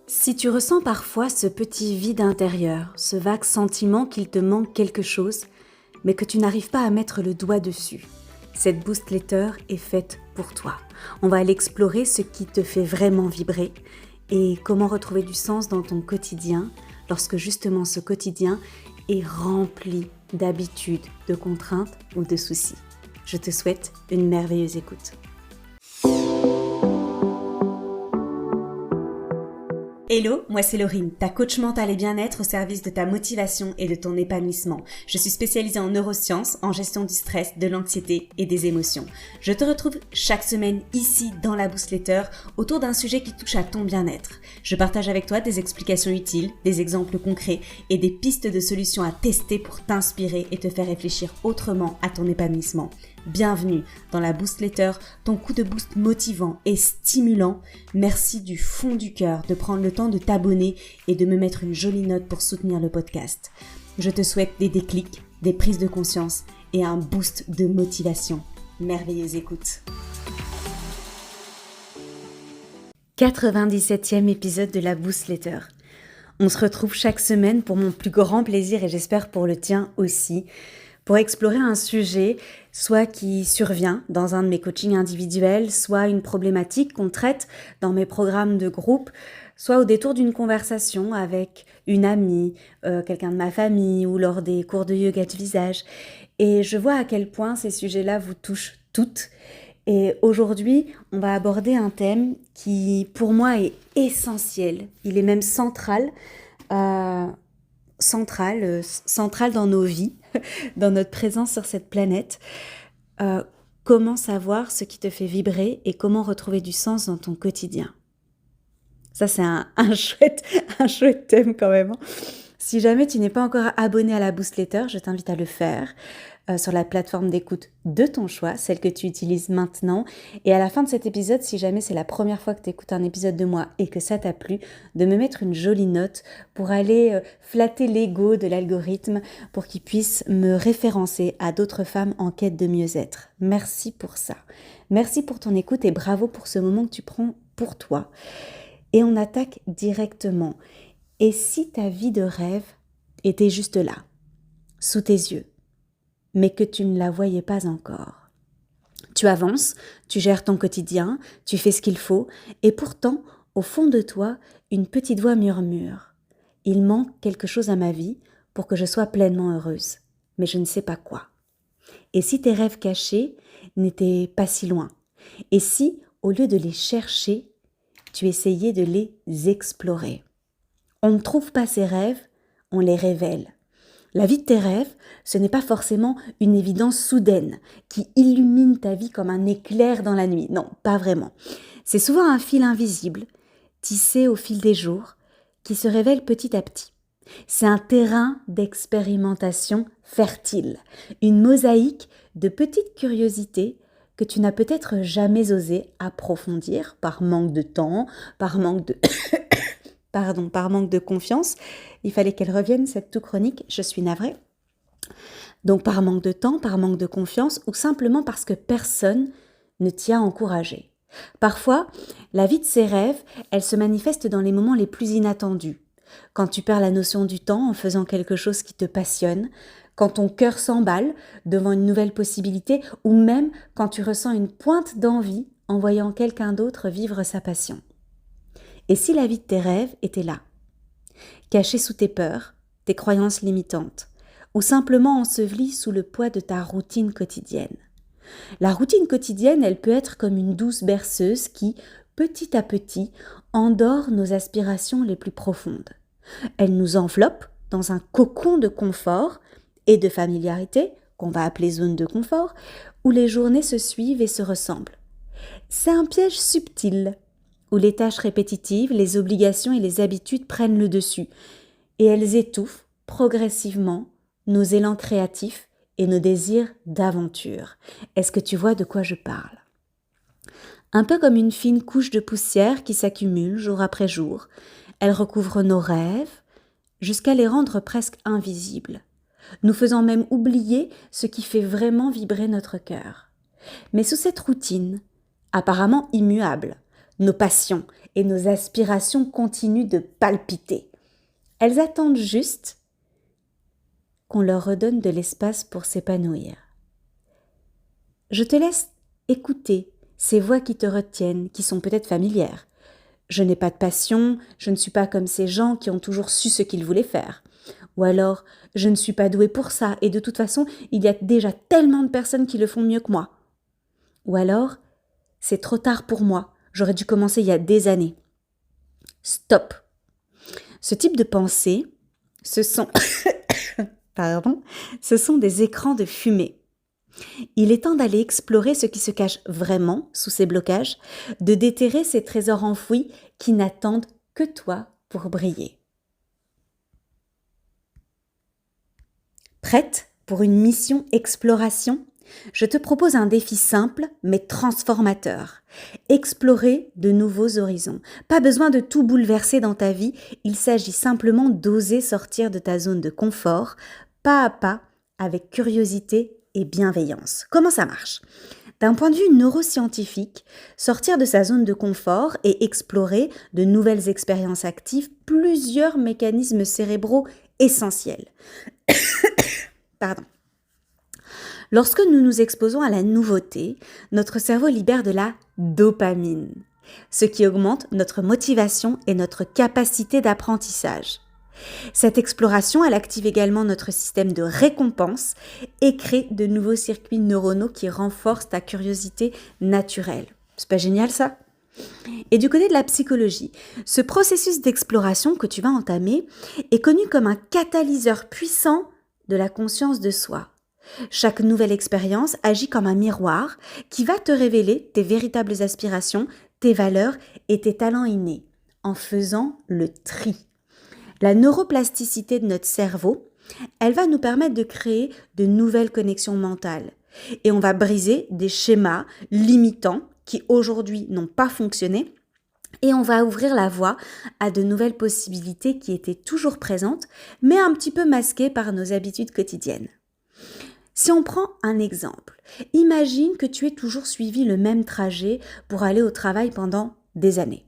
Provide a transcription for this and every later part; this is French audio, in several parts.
Si tu ressens parfois ce petit vide intérieur, ce vague sentiment qu'il te manque quelque chose, mais que tu n'arrives pas à mettre le doigt dessus, cette Boost Letter est faite pour toi. On va aller explorer ce qui te fait vraiment vibrer et comment retrouver du sens dans ton quotidien lorsque justement ce quotidien est rempli d'habitudes, de contraintes ou de soucis. Je te souhaite une merveilleuse écoute. Hello, moi c'est Laurine, ta coach mentale et bien-être au service de ta motivation et de ton épanouissement. Je suis spécialisée en neurosciences, en gestion du stress, de l'anxiété et des émotions. Je te retrouve chaque semaine ici dans la Boost Letter autour d'un sujet qui touche à ton bien-être. Je partage avec toi des explications utiles, des exemples concrets et des pistes de solutions à tester pour t'inspirer et te faire réfléchir autrement à ton épanouissement. Bienvenue dans la Boost Letter, ton coup de boost motivant et stimulant. Merci du fond du cœur de prendre le temps de t'abonner et de me mettre une jolie note pour soutenir le podcast. Je te souhaite des déclics, des prises de conscience et un boost de motivation. Merveilleuse écoute. 97e épisode de la Boost Letter. On se retrouve chaque semaine pour mon plus grand plaisir et j'espère pour le tien aussi, pour explorer un sujet, soit qui survient dans un de mes coachings individuels, soit une problématique qu'on traite dans mes programmes de groupe, soit au détour d'une conversation avec une amie, quelqu'un de ma famille ou lors des cours de yoga de visage. Et je vois à quel point ces sujets-là vous touchent toutes. Et aujourd'hui, on va aborder un thème qui, pour moi, est essentiel. Il est même central dans nos vies, dans notre présence sur cette planète. Comment savoir ce qui te fait vibrer et comment retrouver du sens dans ton quotidien. Ça, c'est un chouette thème quand même. Si jamais tu n'es pas encore abonné à la Boost Letter, je t'invite à le faire sur la plateforme d'écoute de ton choix, celle que tu utilises maintenant. Et à la fin de cet épisode, si jamais c'est la première fois que tu écoutes un épisode de moi et que ça t'a plu, de me mettre une jolie note pour aller flatter l'ego de l'algorithme pour qu'il puisse me référencer à d'autres femmes en quête de mieux-être. Merci pour ça. Merci pour ton écoute et bravo pour ce moment que tu prends pour toi. Et on attaque directement. Et si ta vie de rêve était juste là, sous tes yeux, mais que tu ne la voyais pas encore? Tu avances, tu gères ton quotidien, tu fais ce qu'il faut, et pourtant, au fond de toi, une petite voix murmure. Il manque quelque chose à ma vie pour que je sois pleinement heureuse, mais je ne sais pas quoi. Et si tes rêves cachés n'étaient pas si loin? Et si, au lieu de les chercher, tu essayais de les explorer? On ne trouve pas ses rêves, on les révèle. La vie de tes rêves, ce n'est pas forcément une évidence soudaine qui illumine ta vie comme un éclair dans la nuit. Non, pas vraiment. C'est souvent un fil invisible, tissé au fil des jours, qui se révèle petit à petit. C'est un terrain d'expérimentation fertile, une mosaïque de petites curiosités que tu n'as peut-être jamais osé approfondir par manque de temps, par manque de confiance. Il fallait qu'elle revienne, cette toux chronique, je suis navrée. Donc par manque de temps, par manque de confiance ou simplement parce que personne ne t'y a encouragé. Parfois, la vie de ses rêves, elle se manifeste dans les moments les plus inattendus. Quand tu perds la notion du temps en faisant quelque chose qui te passionne, quand ton cœur s'emballe devant une nouvelle possibilité ou même quand tu ressens une pointe d'envie en voyant quelqu'un d'autre vivre sa passion. Et si la vie de tes rêves était là, cachée sous tes peurs, tes croyances limitantes, ou simplement ensevelie sous le poids de ta routine quotidienne? La routine quotidienne, elle peut être comme une douce berceuse qui, petit à petit, endort nos aspirations les plus profondes. Elle nous enveloppe dans un cocon de confort et de familiarité, qu'on va appeler zone de confort, où les journées se suivent et se ressemblent. C'est un piège subtil, où les tâches répétitives, les obligations et les habitudes prennent le dessus, et elles étouffent progressivement nos élans créatifs et nos désirs d'aventure. Est-ce que tu vois de quoi je parle? Un peu comme une fine couche de poussière qui s'accumule jour après jour, elle recouvre nos rêves jusqu'à les rendre presque invisibles, nous faisant même oublier ce qui fait vraiment vibrer notre cœur. Mais sous cette routine, apparemment immuable, nos passions et nos aspirations continuent de palpiter. Elles attendent juste qu'on leur redonne de l'espace pour s'épanouir. Je te laisse écouter ces voix qui te retiennent, qui sont peut-être familières. Je n'ai pas de passion, je ne suis pas comme ces gens qui ont toujours su ce qu'ils voulaient faire. Ou alors, je ne suis pas douée pour ça et de toute façon, il y a déjà tellement de personnes qui le font mieux que moi. Ou alors, c'est trop tard pour moi, j'aurais dû commencer il y a des années. Stop. Ce type de pensée, ce sont des écrans de fumée. Il est temps d'aller explorer ce qui se cache vraiment sous ces blocages, de déterrer ces trésors enfouis qui n'attendent que toi pour briller. Prête pour une mission exploration ? Je te propose un défi simple mais transformateur. Explorer de nouveaux horizons. Pas besoin de tout bouleverser dans ta vie, il s'agit simplement d'oser sortir de ta zone de confort, pas à pas, avec curiosité et bienveillance. Comment ça marche ? D'un point de vue neuroscientifique, sortir de sa zone de confort et explorer de nouvelles expériences actives plusieurs mécanismes cérébraux essentiels. Pardon. Lorsque nous nous exposons à la nouveauté, notre cerveau libère de la dopamine, ce qui augmente notre motivation et notre capacité d'apprentissage. Cette exploration, elle active également notre système de récompense et crée de nouveaux circuits neuronaux qui renforcent ta curiosité naturelle. C'est pas génial ça ? Et du côté de la psychologie, ce processus d'exploration que tu vas entamer est connu comme un catalyseur puissant de la conscience de soi. Chaque nouvelle expérience agit comme un miroir qui va te révéler tes véritables aspirations, tes valeurs et tes talents innés, en faisant le tri. La neuroplasticité de notre cerveau, elle va nous permettre de créer de nouvelles connexions mentales. Et on va briser des schémas limitants qui aujourd'hui n'ont pas fonctionné. Et on va ouvrir la voie à de nouvelles possibilités qui étaient toujours présentes, mais un petit peu masquées par nos habitudes quotidiennes. Si on prend un exemple, imagine que tu aies toujours suivi le même trajet pour aller au travail pendant des années.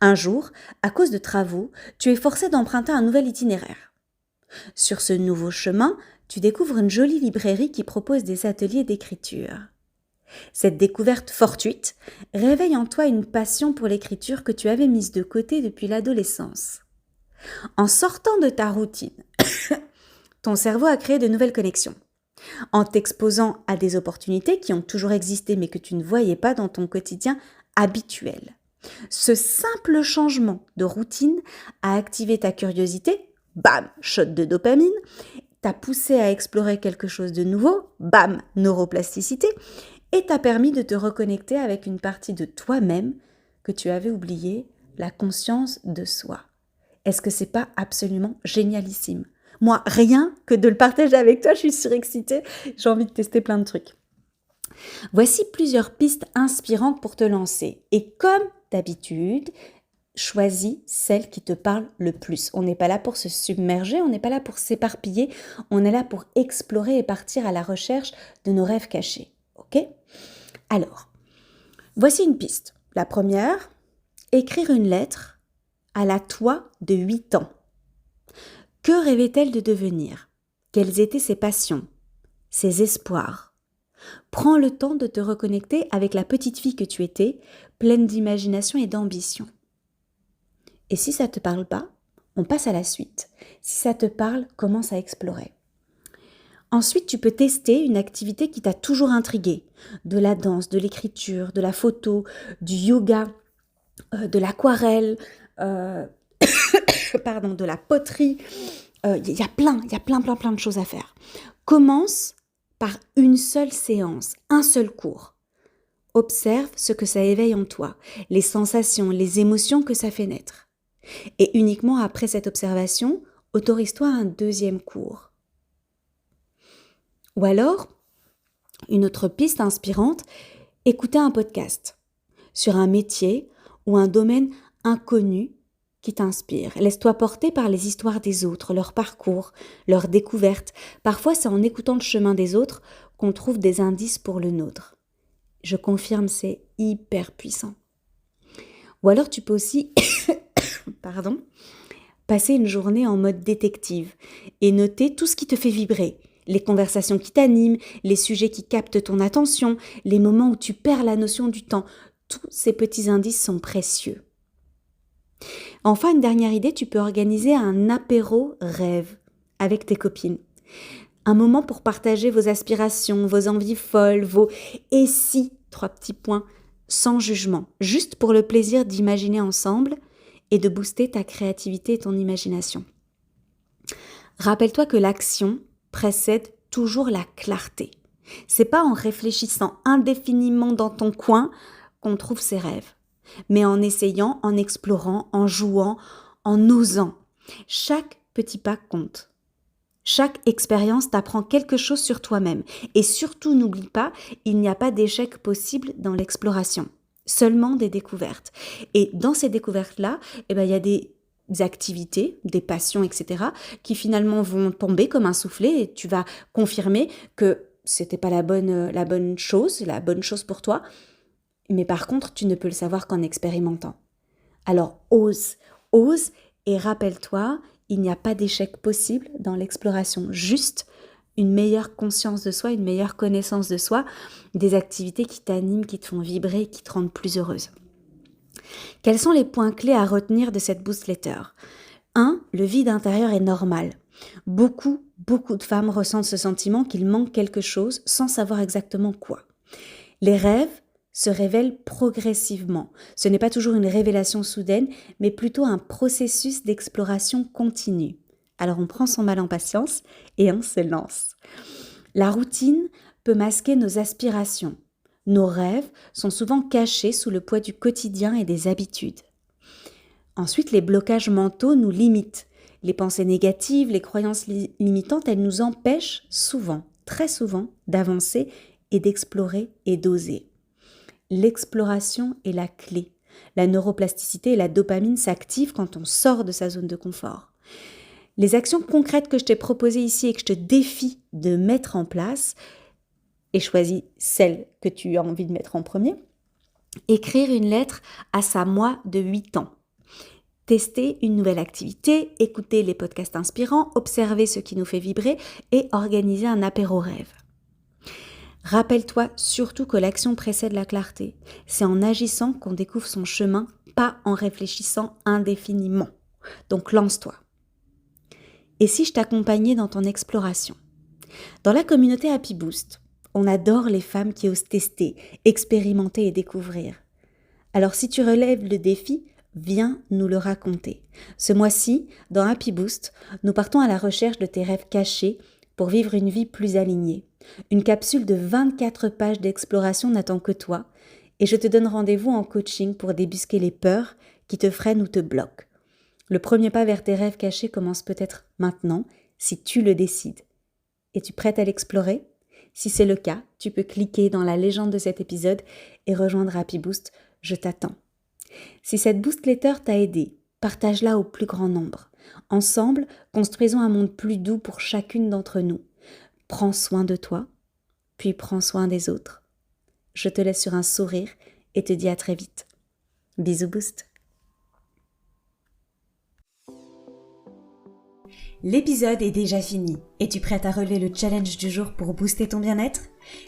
Un jour, à cause de travaux, tu es forcé d'emprunter un nouvel itinéraire. Sur ce nouveau chemin, tu découvres une jolie librairie qui propose des ateliers d'écriture. Cette découverte fortuite réveille en toi une passion pour l'écriture que tu avais mise de côté depuis l'adolescence. En sortant de ta routine, ton cerveau a créé de nouvelles connexions. En t'exposant à des opportunités qui ont toujours existé mais que tu ne voyais pas dans ton quotidien habituel. Ce simple changement de routine a activé ta curiosité, bam, shot de dopamine, t'a poussé à explorer quelque chose de nouveau, bam, neuroplasticité, et t'a permis de te reconnecter avec une partie de toi-même que tu avais oubliée, la conscience de soi. Est-ce que c'est pas absolument génialissime ? Moi, rien que de le partager avec toi, je suis surexcitée, j'ai envie de tester plein de trucs. Voici plusieurs pistes inspirantes pour te lancer. Et comme d'habitude, choisis celle qui te parle le plus. On n'est pas là pour se submerger, on n'est pas là pour s'éparpiller, on est là pour explorer et partir à la recherche de nos rêves cachés. Ok ? Alors, voici une piste. La première, écrire une lettre à la toi de 8 ans. Que rêvait-elle de devenir ? Quelles étaient ses passions, ses espoirs ? Prends le temps de te reconnecter avec la petite fille que tu étais, pleine d'imagination et d'ambition. Et si ça ne te parle pas, on passe à la suite. Si ça te parle, commence à explorer. Ensuite, tu peux tester une activité qui t'a toujours intrigué. De la danse, de l'écriture, de la photo, du yoga, de l'aquarelle, de la poterie. Il y a plein de choses à faire. Commence par une seule séance, un seul cours. Observe ce que ça éveille en toi, les sensations, les émotions que ça fait naître. Et uniquement après cette observation, autorise-toi un deuxième cours. Ou alors, une autre piste inspirante, écouter un podcast sur un métier ou un domaine inconnu qui t'inspire. Laisse-toi porter par les histoires des autres, leur parcours, leurs découvertes. Parfois, c'est en écoutant le chemin des autres qu'on trouve des indices pour le nôtre. Je confirme, c'est hyper puissant. Ou alors tu peux aussi passer une journée en mode détective et noter tout ce qui te fait vibrer, les conversations qui t'animent, les sujets qui captent ton attention, les moments où tu perds la notion du temps. Tous ces petits indices sont précieux. Enfin, une dernière idée, tu peux organiser un apéro rêve avec tes copines. Un moment pour partager vos aspirations, vos envies folles, vos « et si » 3 petits points, sans jugement, juste pour le plaisir d'imaginer ensemble et de booster ta créativité et ton imagination. Rappelle-toi que l'action précède toujours la clarté. C'est pas en réfléchissant indéfiniment dans ton coin qu'on trouve ses rêves, mais en essayant, en explorant, en jouant, en osant. Chaque petit pas compte. Chaque expérience t'apprend quelque chose sur toi-même. Et surtout, n'oublie pas, il n'y a pas d'échec possible dans l'exploration. Seulement des découvertes. Et dans ces découvertes-là, il y a des activités, des passions, etc., qui finalement vont tomber comme un soufflet et tu vas confirmer que c'était pas la bonne chose pour toi. Mais par contre, tu ne peux le savoir qu'en expérimentant. Alors, ose et rappelle-toi, il n'y a pas d'échec possible dans l'exploration, juste une meilleure conscience de soi, une meilleure connaissance de soi, des activités qui t'animent, qui te font vibrer, qui te rendent plus heureuse. Quels sont les points clés à retenir de cette Boost Letter ? 1. Le vide intérieur est normal. Beaucoup de femmes ressentent ce sentiment qu'il manque quelque chose sans savoir exactement quoi. Les rêves se révèlent progressivement. Ce n'est pas toujours une révélation soudaine, mais plutôt un processus d'exploration continue. Alors on prend son mal en patience et on se lance. La routine peut masquer nos aspirations. Nos rêves sont souvent cachés sous le poids du quotidien et des habitudes. Ensuite, les blocages mentaux nous limitent. Les pensées négatives, les croyances limitantes, elles nous empêchent souvent, très souvent, d'avancer et d'explorer et d'oser. L'exploration est la clé. La neuroplasticité et la dopamine s'activent quand on sort de sa zone de confort. Les actions concrètes que je t'ai proposées ici et que je te défie de mettre en place, et choisis celle que tu as envie de mettre en premier, écrire une lettre à sa moi de 8 ans. Tester une nouvelle activité, écouter les podcasts inspirants, observer ce qui nous fait vibrer et organiser un apéro rêve. Rappelle-toi surtout que l'action précède la clarté. C'est en agissant qu'on découvre son chemin, pas en réfléchissant indéfiniment. Donc lance-toi. Et si je t'accompagnais dans ton exploration ? Dans la communauté Happy Boost, on adore les femmes qui osent tester, expérimenter et découvrir. Alors si tu relèves le défi, viens nous le raconter. Ce mois-ci, dans Happy Boost, nous partons à la recherche de tes rêves cachés pour vivre une vie plus alignée. Une capsule de 24 pages d'exploration n'attend que toi et je te donne rendez-vous en coaching pour débusquer les peurs qui te freinent ou te bloquent. Le premier pas vers tes rêves cachés commence peut-être maintenant si tu le décides. Es-tu prête à l'explorer ? Si c'est le cas, tu peux cliquer dans la légende de cet épisode et rejoindre Happy Boost. Je t'attends. Si cette Boost Letter t'a aidé, partage-la au plus grand nombre. Ensemble, construisons un monde plus doux pour chacune d'entre nous. Prends soin de toi, puis prends soin des autres. Je te laisse sur un sourire et te dis à très vite. Bisous Boost. L'épisode est déjà fini. Es-tu prête à relever le challenge du jour pour booster ton bien-être ?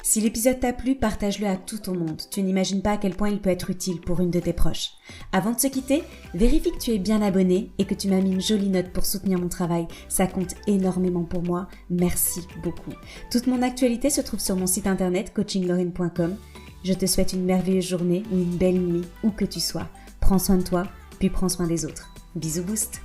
Si l'épisode t'a plu, partage-le à tout ton monde. Tu n'imagines pas à quel point il peut être utile pour une de tes proches. Avant de se quitter, vérifie que tu es bien abonné et que tu m'as mis une jolie note pour soutenir mon travail. Ça compte énormément pour moi. Merci beaucoup. Toute mon actualité se trouve sur mon site internet coachinglorine.com. Je te souhaite une merveilleuse journée ou une belle nuit, où que tu sois. Prends soin de toi, puis prends soin des autres. Bisous Boost.